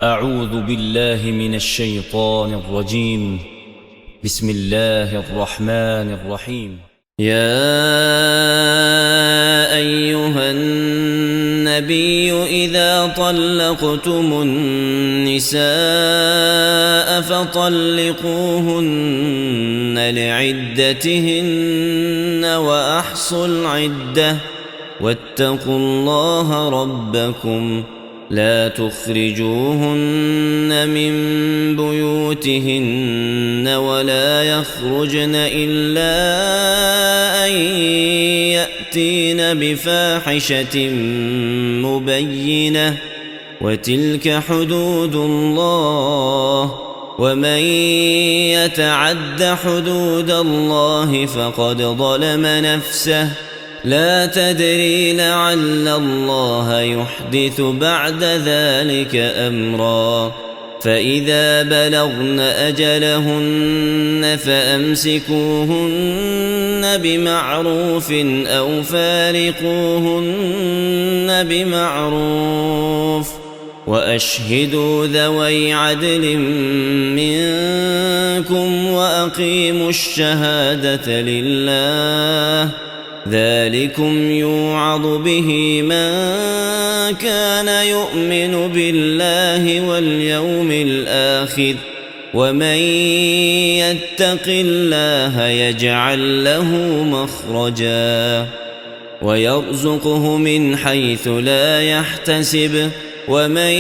أعوذ بالله من الشيطان الرجيم. بسم الله الرحمن الرحيم. يا أيها النبي إذا طلقتم النساء فطلقوهن لعدتهن وأحصوا العدة واتقوا الله ربكم لا تخرجوهن من بيوتهن ولا يخرجن إلا أن يأتين بفاحشة مبينة وتلك حدود الله ومن يتعد حدود الله فقد ظلم نفسه لا تدري لعل الله يحدث بعد ذلك أمرا فإذا بلغن أجلهن فأمسكوهن بمعروف أو فارقوهن بمعروف وأشهدوا ذوي عدل منكم وأقيموا الشهادة لله ذلكم يوعظ به من كان يؤمن بالله واليوم الآخر ومن يتق الله يجعل له مخرجا ويرزقه من حيث لا يحتسب ومن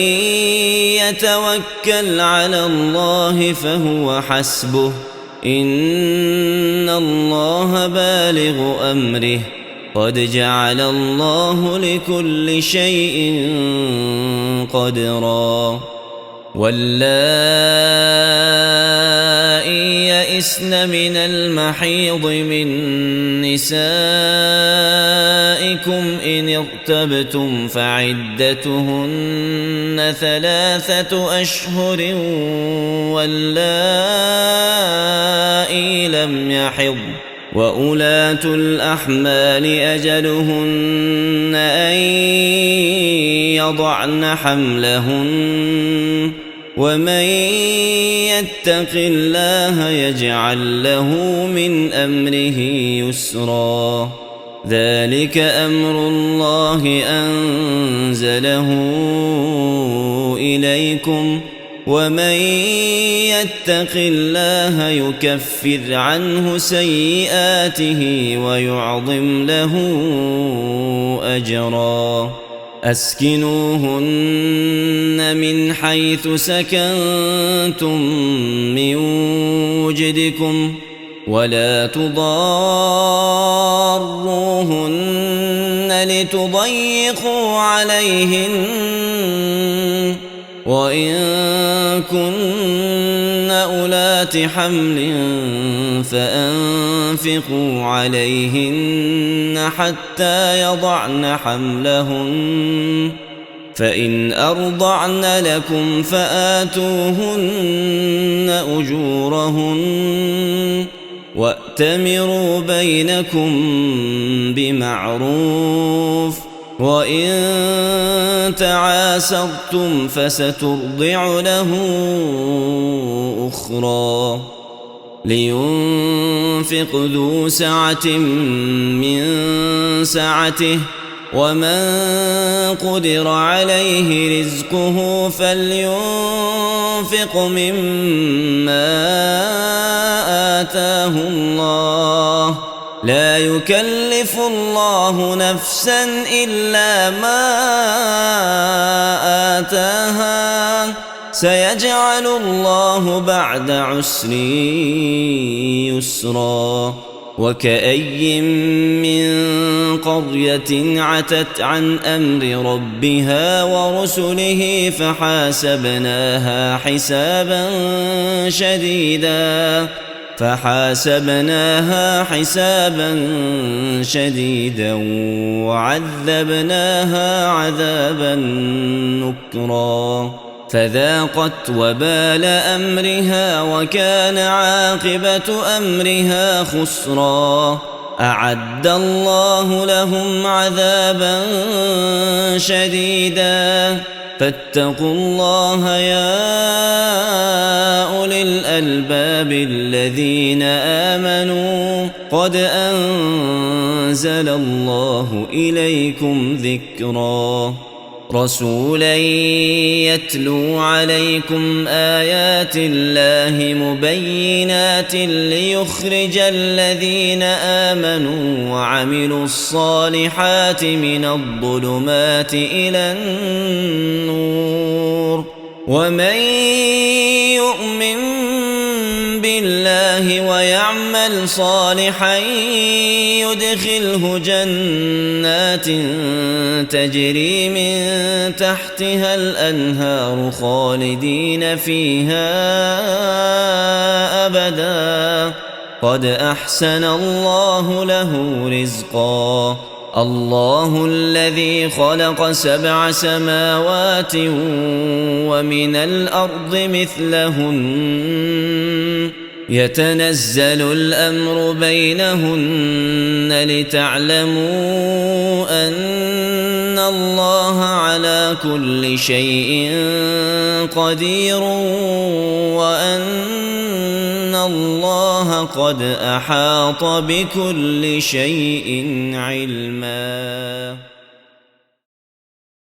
يتوكل على الله فهو حسبه إن الله بالغ أمره قد جعل الله لكل شيء قدرا واللائي يئسن من المحيض من نسائكم إن ارتبتم فعدتهن 3 أشهر واللائي لم يحضن وأولاة الأحمال أجلهن أن يضعن حملهن ومن يتق الله يجعل له من أمره يسرا ذلك أمر الله أنزله إليكم ومن يتق الله يكفر عنه سيئاته ويعظم له أجرا أسكنوهن من حيث سكنتم من وجدكم ولا تضاروهن لتضيقوا عليهن وإن كن أولات حمل فأنفقوا عليهن حتى يضعن حملهن فإن أرضعن لكم فآتوهن أجورهن وأتمروا بينكم بمعروف وإن تعاسرتم فسترضع له أخرى لينفق ذو سعة من سعته ومن قدر عليه رزقه فلينفق مما آتاه الله لا يكلف الله نفسا إلا ما آتاها سيجعل الله بعد عسر يسرا وكأي من قرية عتت عن أمر ربها ورسله فحاسبناها حسابا شديدا وعذبناها عذابا نكرا فذاقت وبال أمرها وكان عاقبة أمرها خسرا أعد الله لهم عذابا شديدا فاتقوا الله يا أولي الألباب الذين آمنوا قد أنزل الله إليكم ذكرا رسولا يتلو عليكم آيات الله مبينات ليخرج الذين آمنوا وعملوا الصالحات من الظلمات إلى النور ومن يؤمن بالله ويعمل صالحا يدخله جنات تجري من تحتها الأنهار خالدين فيها أبدا قد أحسن الله له رزقا الله الذي خلق 7 سماوات ومن الأرض مثلهن يتنزل الأمر بينهن لتعلموا أن الله على كل شيء قدير وأن الله قد أحاط بكل شيء علما.